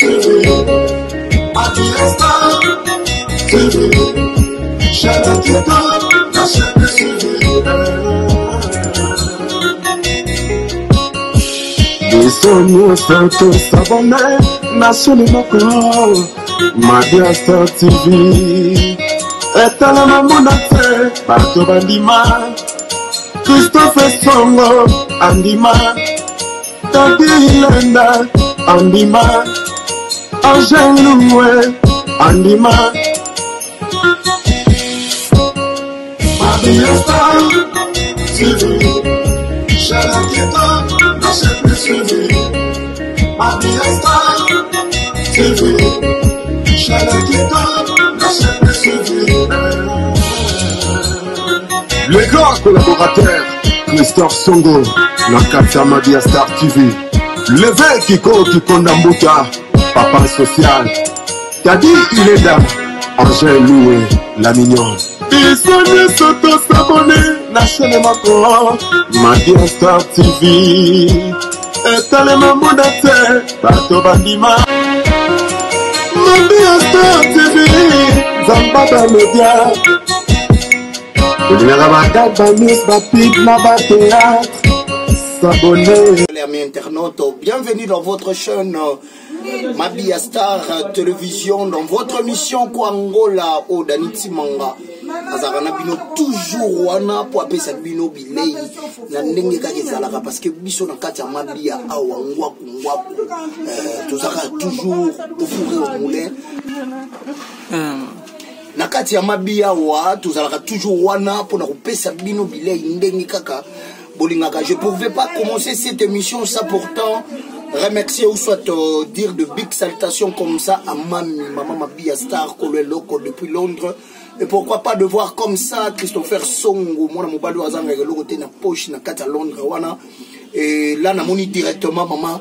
TV, Mabia Star TV, chaîne TikTok, la chaîne TV. Laissons-nous tous s'abonner, nationalement comme Mabia Star TV. Etalama monate, Bato Bandima, Christophe Songo, Andima, Tati Hilenda, Andima, Angel Loué, Andima, Mabia Star TV, Chala Kito, la chaîne TV, Mabia Star TV, Chala Kito, la chaîne TV. Le grand collaborateur, Christophe Songo, Nakatia Mabia Star TV. Levé Kiko Kikondambuta, Papa Social. Tadi Hilenda, Angel Loué, la mignonne. Ils sont tous s'abonner, la chaîne Macron, Mabia Star TV. Et t'as les mamans d'atterre, Bato Bandima. Mabia Star TV, Zambada Media. Amis internautes, bienvenue dans votre chaîne Mabia Star Télévision, dans votre émission Kwangola au Daniti Manga. Azarana bino toujours wana pour appeler ça bino bilei na ndenge kakezalaka parce que biso na kati ya Mabia awangwa kungwa tozaka toujours au four et au moulin. Na kati ya Mabia wa tozalaka toujours wana pour na kopesa bino bilei ndenge kaka bolingaka. Je pouvais pas commencer cette émission sans pourtant remercier ou soit dire de big salutations comme ça à maman Mabia Star Kolwe Loko depuis Londres. Et pourquoi pas de voir comme ça Christopher Songo, moi mon balo azanga le côté na poche na kata Londres wana. Et là na moni directement maman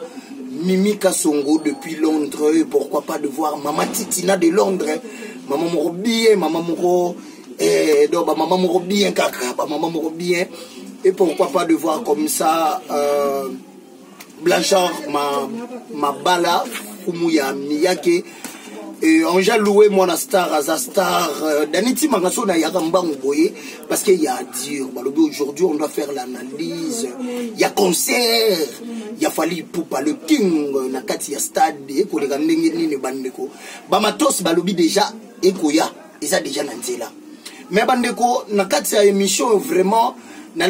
Mimika Songo depuis Londres. Et pourquoi pas de voir maman Titina de Londres, maman moro bien, maman moro donc maman moro bien kaka, maman moro bien. Et pourquoi pas de voir comme ça Blanchard ma bala Fumuya Miyake. Et Angel Loué, mon star, Azastar, Daniti Mangasona Yaramba Mboye, parce qu'il y a à dire, aujourd'hui on doit faire l'analyse, il y a concert, il y a fallu Poupa, le King, Nakati, Stade, Eko, les Gandengini, Bandeko, Bamatos, Balobi déjà, Ekoya, ils ont déjà Nanzela. Mais Bandeko, Nakati a émission vraiment, n'a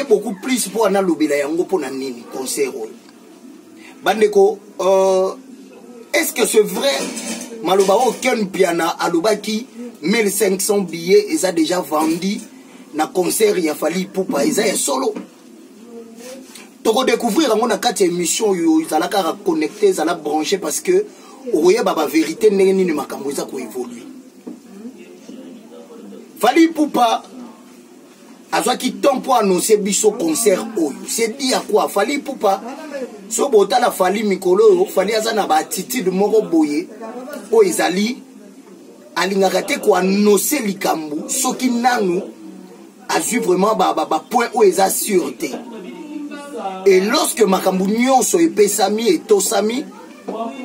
beaucoup plus pour Analobi, la Yango pour Nanini, concert. Bandeko, est-ce que c'est vrai? Maloba aucun piana alobaki 1500 billets ils a déjà vendu na concert il a fallu pour pas ils a solo to découvrir on a quatre émissions ils a la connecter ils a la brancher parce que oya baba vérité ndenge ni makambo za ko évoluer fallu pour pas azwa ki temps pour annoncer biso concert oyo c'est dit à quoi fallu pour pas so bota la fallu mikolo fallu azana ba attitude moko boye o izali alingaka te ko annoncer likambu soki nanu azu vraiment ba point o eza sûreté. Et lorsque makambu nyonso epesami et tosami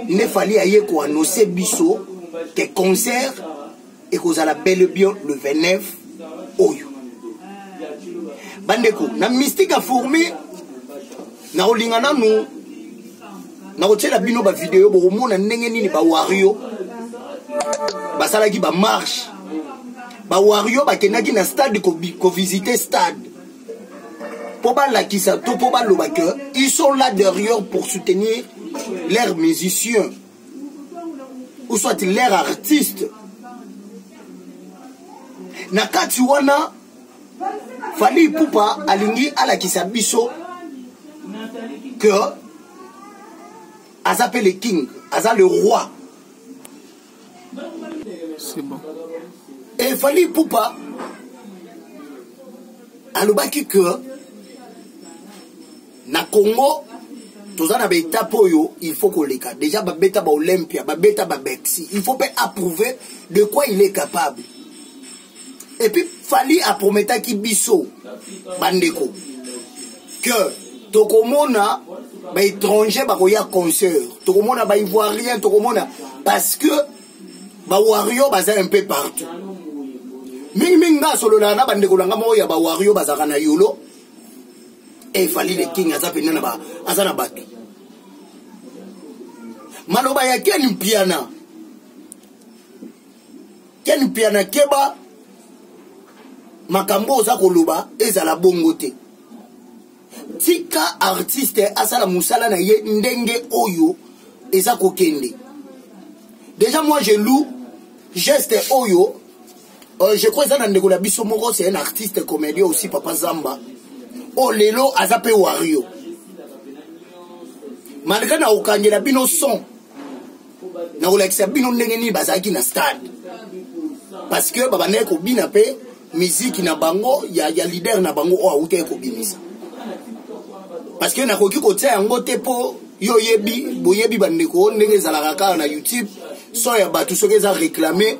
ne fallu aye ko annoncer biso que concert et kozala bel et bien le 29 oyo bandeko na mystique a fourmi na olingana nu na otela bino ba vidéo bo mona ndenge nini ba wario basalaki ba marche ba wario bakendaki na stade ko visiter stade pour ba la kisa to pour ba loba que ils sont là derrière pour soutenir leurs musiciens ou soit leurs artistes na kati wana Fali Poupa alingi ala kisabiso que Azape le king, Aza le roi. C'est bon. Et Fali Poupa alobaki que na Congo tozana ba étape oyo il faut qu'on les cadre. Déjà ba beta ba Olympia, ba beta ba Bexi. Il faut pas approuver de quoi il est capable. Et puis Fali a prometté qui biso bandeko que tokomona ba étranger ba koya concert tokomona ba ivoirien tokomona parce que ba wario baza un peu partout mingi nga solo na bandeko langa mo ya ba wario bazaka na yolo et fallait le king aza pena na ba azana batu maloba ya Ken Piana keba makambo za koloba ezala bongo te tika artiste asala musala na ye ndenge oyo eza kokende. Déjà moi je loue geste oyo je crois que ndeko la biso moko c'est un artiste comédien aussi Papa Zamba o lelo azape wario malgré na okangela bino son na olekisa bino ndenge ni bazaki na stade parce que baba ne ko bina pe musique na bango ya leader na bango o auté ko binisa parce que na koki ko tia yango te po yo yebi boyebi bandeko ndenge zalaka ka na YouTube so ya batu soki za réclamer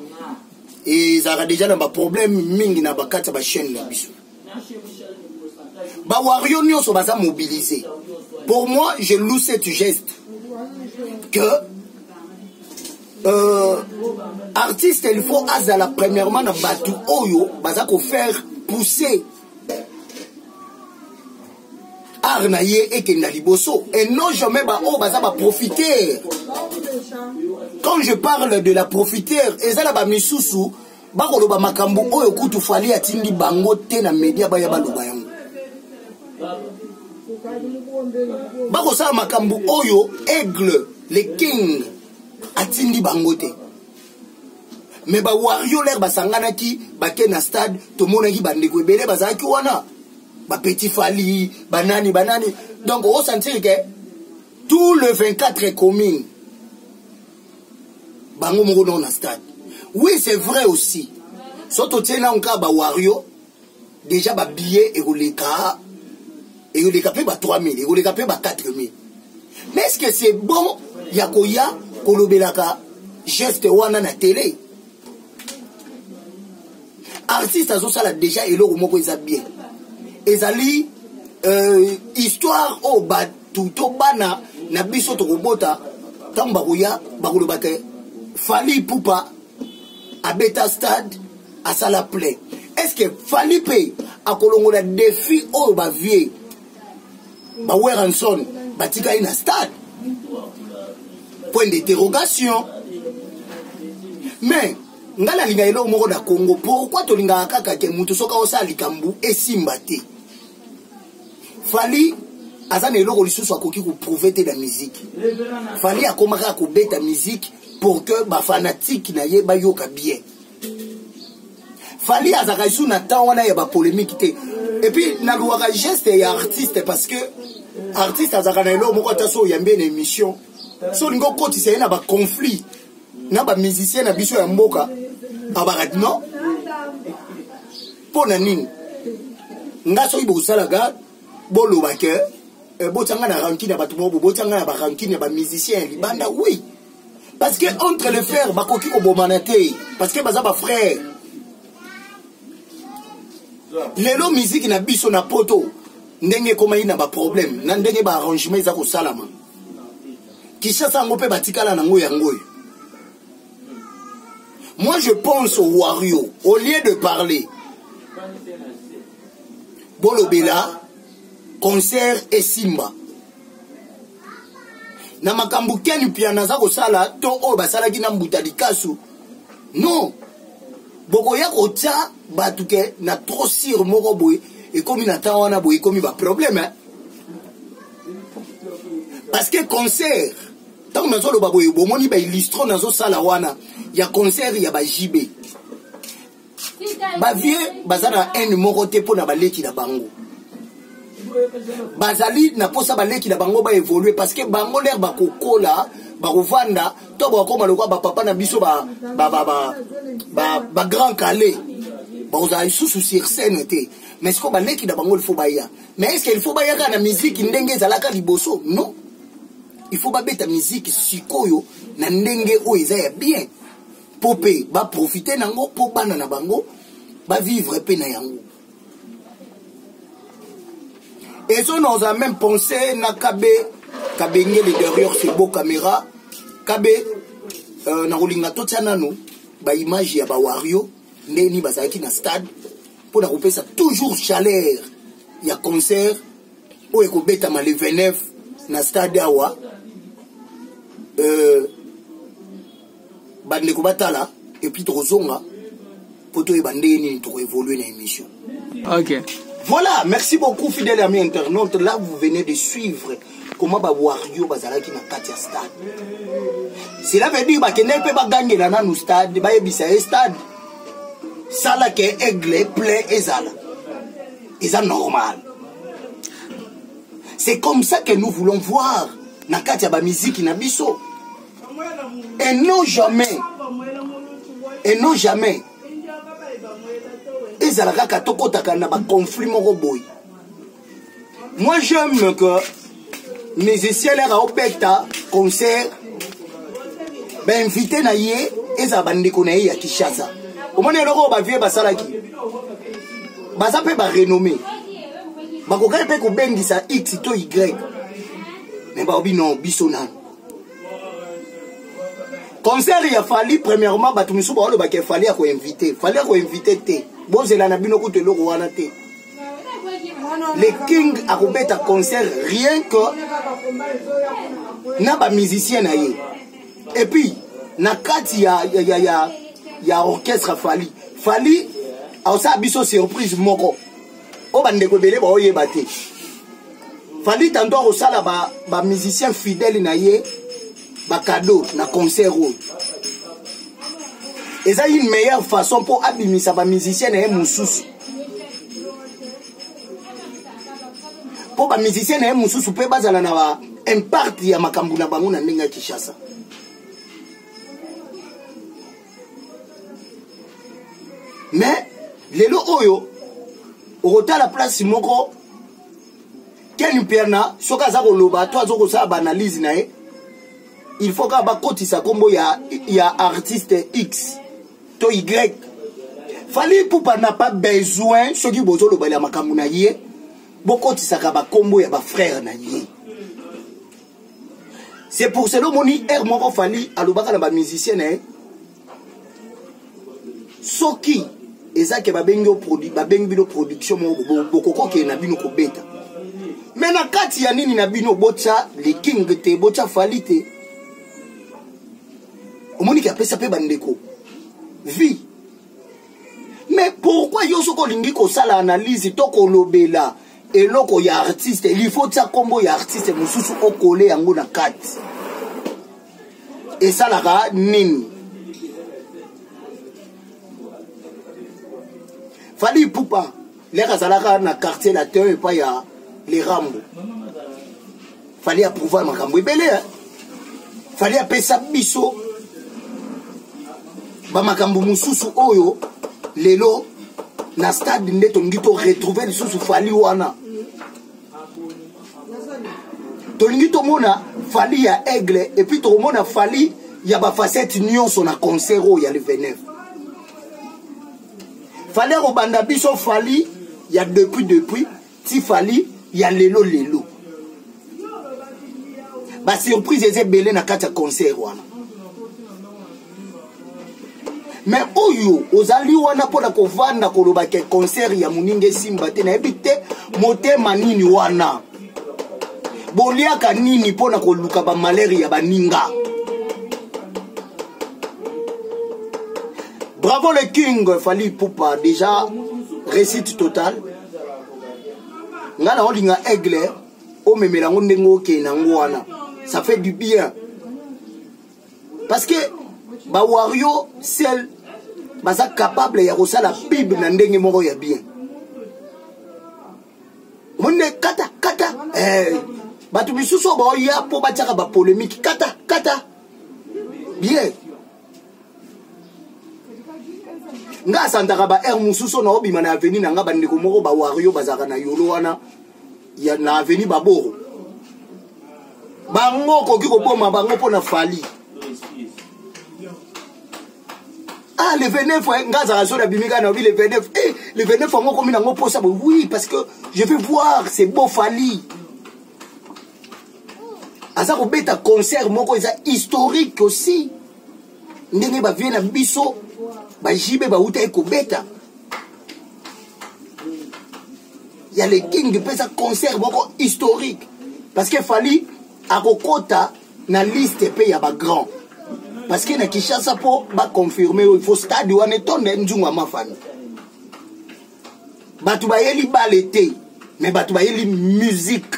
et ça a déjà un problème mingi na bakata ba chaîne na biso ba wario nyonso baza mobilisé. Pour moi je loue cette geste que artiste il faut azala premièrement na batu oyo baza ko faire pousser art na ye et que na liboso et non jamais ba o baza ba profiter. Quand je parle de la profiteur ezala ba misusu ba koloba makambo oyo kutu fali atindi bango te na media ba ya baloba yango ba ko sa makambo oyo Aigle le king atindi bango te mais ba wario l'air basangana ki ba ke na stade to mona ki bandeko ebele bazaki wana ba petit fali banani donc on sentir que tout le 24 communes bango moko dans la stade. Oui, c'est vrai aussi. Soto tena onka ba wario déjà ba billet et goleka pe ba 3000 et goleka pe ba 4000. Mais est-ce que c'est bon yakoya kolobelaka geste wana na télé? Artiste azo sala déjà eloko moko eza bien. Ezali histoire o ba tuto bana na biso to kobota tamba koya ba kolobaka Fali Poupa à Beta Stade à Sala Play. Est-ce que Fali Pay a kolongola défi au ba vie ba Weranson batika ina stade? Point d'interrogation. Mais ngala linga elo moko da Congo pourquoi to linga kaka ke mutu soka osa likambu esimba te? Fali azana eloko lisusu akoki ko prouver te la musique. Fali akomaka ko beta musique pour que ba fanatique na ye ba yoka bien. Fali azaka isu na temps wana ya ba polémique te. Et puis na luaka geste ya artiste parce que artiste azaka na elo moko taso ya mbene émission. So lingo koti c'est na ba conflit. Na ba musicien na biso ya mboka abarat non. Pona nini? Ngaso ibo sala ga bolo ba ke botanga na rankine ba tumo botanga na ba rankine ba musicien libanda oui. Parce que entre les frères, bakoki ko bomanate parce que baza ba frère. Lelo musique na biso na poto ndenge koma ina ba problème na ndenge ba arrangement za ko salama. Kishasa ngope batikala na ngoya ngoy. Moi je pense au Wario au lieu de parler Bolobela concert et Simba. Na makambu Ken Piana za ko sala to o basala ki na mbuta dikasu. Non. Boko ya ko tia batuke na trop sir moko boy et comme na tawana boy comme ba problème hein? Parce que concert tant na zo lo baboy bomoni ba illustrer na zo sala wana ya concert ya ba JB. Ba vie bazana un moko te pona ba leki na bango. Bazali na posa baleki na bango ba évoluer parce que bango l'air ba kokola ba kovanda to ba koma lokwa ba papa na biso ba grand calé ba oza isusu sur scène te mais est-ce que baleki na bango il faut baya mais est-ce qu'il faut baya kana musique ndenge zalaka liboso non il faut ba beta musique sikoyo na ndenge o eza ya bien popé ba profiter nango po bana na bango ba vivre pe na yango. Et ça nous a même pensé Nakabe Kabenge les derrière c'est beau caméra. Kabe na rolinga totianano ba image ya ba Wario ndeni bazaki na stade pour na kopesa toujours chaleur ya concert o ekobeta ma le 29 na stade awa bande ko batala et puis tozonga poto e bandeni to évoluer na émission. OK. Voilà, merci beaucoup fidèles amis internautes. Là vous venez de suivre comment ba Wario bazalaki na Katia stade. Cela veut dire que ne peut pas gagner dans nos stades, ba yebisa stade. Ça là que aigle plein ezala. C'est normal. C'est comme ça que nous voulons voir na Katia ba musique na biso. Et non jamais. Et non jamais. Ezala ka tokotaka na ba conflit moko boy. Moi j'aime que musiciens les raopeta concert ben invité na ye eza bandeko na ye ya Kinshasa. Omone loko ba vie basalaki. Baza pe ba renommé. Ba ko pe ko bengisa X to Y. Mais ba obi non biso nan. Concert ya fali premièrement ba tumisu ba ba ke fali ko inviter. Fali ko inviter te. Bozela na bino ko te loko wana te. Le King a robeta concert rien que na ba musicien na ye. Et puis na kati ya orchestre Fali a osa biso surprise moko. O bande ko belé ba oyeba te. Fali tantôt o sala ba musicien fidèle na ye ba cadeau na concert o. Et ça une meilleure façon pour abimisa ba musicien na ye mususu. Po ba musicien na ye mususu pe bazala na ba impact ya makambu na bango na ndenge Kinshasa. Mais lelo oyo ota la place moko ken perna soka za ko loba to azoko sa ba analyse na ye il faut ka ba kotisa kombo ya artiste X to Y. Fali Poupa n'a pas besoin soki bozo loba la makambu na ye bokoti saka ba kombo ya ba frère na ye. C'est pour cela moni er moko Fali alobaka na ba musicien na soki ezake ba bengi bino production mo bokoko ke na bino ko beta. Mais na kati ya nini na bino botcha le King te botcha Fali te. Omoni ki apesa pe bandeko vie. Mais pourquoi yo soko lingi ko sala analyse to ko lobela eloko ya artiste il faut tsa kombo ya artiste mususu okole yango na kati. Et ça la nini Fali Poupa les kazalaka na quartier la terre et pas ya les Rambo. Fali approuver makambo ebele hein. Fali apesa biso ba makambo mususu oyo lelo na stade ndeto ngito retrouver lisusu Fali wana. Tolingi to mona Fali ya aigle et puis to mona Fali ya ba facette nyonso na concert o ya le 29. Fali ko banda biso Fali ya depuis ti Fali ya lelo. Ba surprise eze belé na kata concert wana. Mais oyo ozali wana pona ko vanda ko loba ke concert ya muninge simba te na ebite motema nini wana. Boliaka nini pona ko luka ba malheur ya baninga. Bravo le King Fali Poupa déjà réussite totale. Ngala olinga aigle o memela ngondengo ke na ngwana. Ça fait du bien. Parce que ba Wario seul baza capable ya kosala Bible na ndenge moko ya bien. Monde kata batu bisuso ba ya po bataka ba polémique kata bien. Nga santaka ba mususo na obima na avenue na nga bandeko moko ba Wario bazaka na yolo wana ya na avenue baboro. Bango ko kiko boma bango pona Fali. Ah, le 29, le 29, le 29, oui, parce que je veux voir ces beaux Fali. aza kobeta concert moko eza historique aussi ndenge bavie na biso bajibe bauta ekobeta ya le king pesa concert moko historique parce que fali akokota na liste pe ya ba grand parce que na Kinshasa po ba confirmer il faut stade wana tonde nzungu amafana batu bayeli balete mais batu bayeli musique.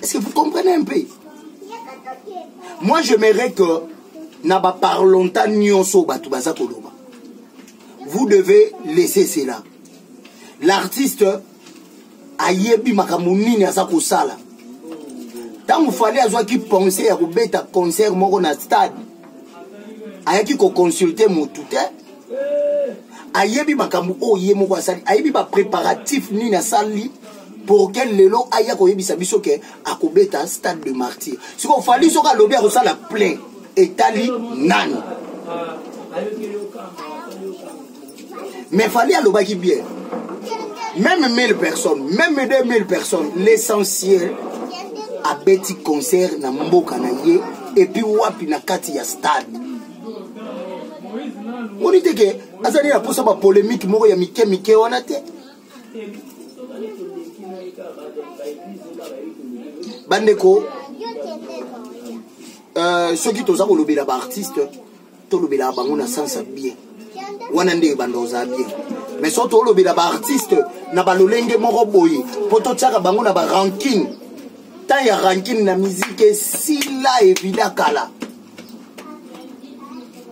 Est-ce que vous comprenez un peu? Moi j'aimerais que naba parlonta nyonso batu baza koloba. Vous devez laisser cela. L'artiste ayebi makamunini asa kosala. Tant vous fallait azwa ki penser à kobeta concert moko na stade. Ayaki ko consulter motu te. Ayebi makamu oye moko asali. Ayebi ba préparatif ni na sali pour que lelo aya ko yebisa biso ke akobeta stade de martyr. Si ko fali soka lobi a kosala plein etali nani. Mais fallait à qui bien. Même 1000 personnes, même 2000 personnes, l'essentiel a beti concert na mboka na ye et puis wapi na kati ya stade. On dit que azali na posa ba polémique moko ya mike wana te. Bandeko ceux qui toza ko lobela ba artiste to lobela bango na sens bien. Wana nde bandoza bien. Mais surtout lobela ba artiste na balolenge moko boye poto tsaka bango na ba ranking. Tant ya ranking na musique si la évident kala.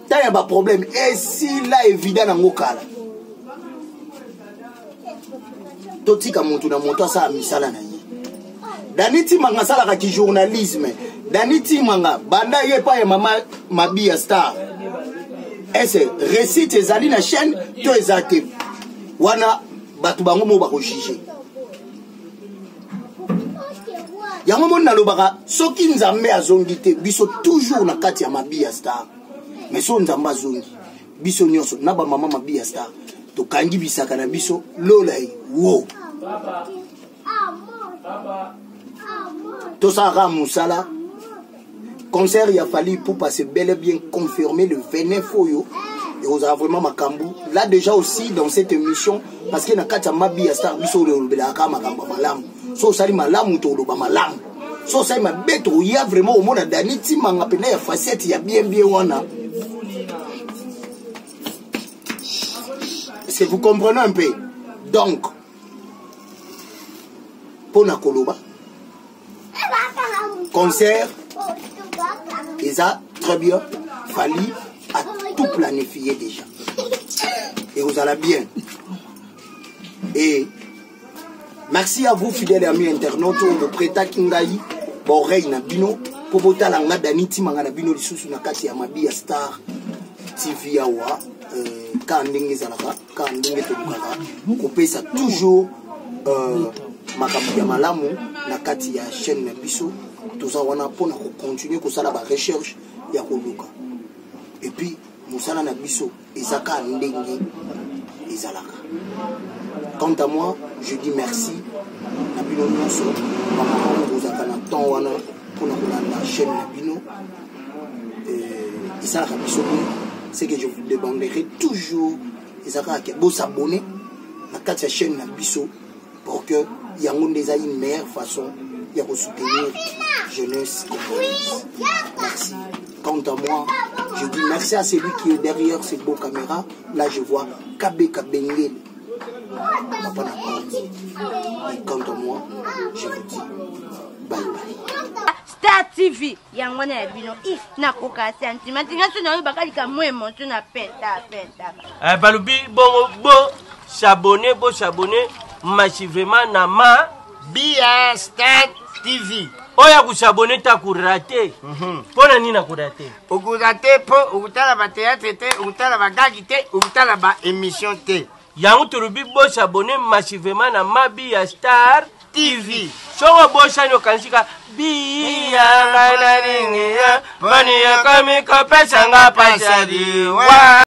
Tant ya ba problème et si la évident nango kala. Totika muntu na muntu asa misala na ye. Daniti manga sala ka ki journalisme. Daniti manga banda ye pa ya mama Mabia Star. Ese récite ezali na chaîne to ezate. Wana batu bango mo ba ko juger. Yango mona lobaka soki nzambe azongi te biso toujours na kati ya Mabia Star. Mais so nzamba zongi biso nyonso na ba mama Mabia Star to kangi bisaka na biso lolai wo. To sara musala concert il a fallu pour passer bel et bien confirmer le 29 oyo et vous avez vraiment makambu là déjà aussi dans cette émission parce que na kati ya Mabia Star biso lobela ka makamba malamu so sali malamu to loba malamu so sali mabeto ya vraiment au mona Daniti manga pena ya facette ya bien wana. Est-ce que vous comprenez un peu? Donc pour na koloba concert et ça très bien fallu à tout planifier déjà et vous allez bien et merci à vous fidèles amis internautes vous prêta kingai oreille na bino pour botala nga Daniti manga na bino lisusu na kati ya Mabia Star TV awa ka ndenge zalaka ka ndenge tolukaka kopesa toujours makambo ya malamu na kati ya chaîne na biso toza wana pona ko continuer ko sala ba recherche ya koluka et puis musala na biso ezaka ndenge ezalaka. Quant à moi je dis merci na bino nyonso mama kozaka na temps wana pona kolanda chaîne na bino ezalaka biso c'est que je vous demanderai toujours ezaka ke bo s'abonner na kati ya chaîne na biso pour que yango déjà une meilleure façon de soutenir jeunesse congolaise. Merci. Quant à moi, je dis merci à celui qui est derrière ces beaux caméras. Là, je vois Kabeka Bengel. Et quant à moi, je vous dis bye bye. Star TV, yango na bino na koka sentiment ngaso na bakali ka mo emotion na penta. Balubi bo s'abonner massivement na Mabia Star TV. Oya kusabone ta kurate. Pona nina kurate? Ukurate po ukutala ba théâtre te, ukutala ba gagi te, ukutala ba émission te. Yango tulubi bo s'abonner massivement na Mabia Star TV. Songo bo shano kanshika biya ngana ringi ya bani ya kami ko pesa nga pasadi wa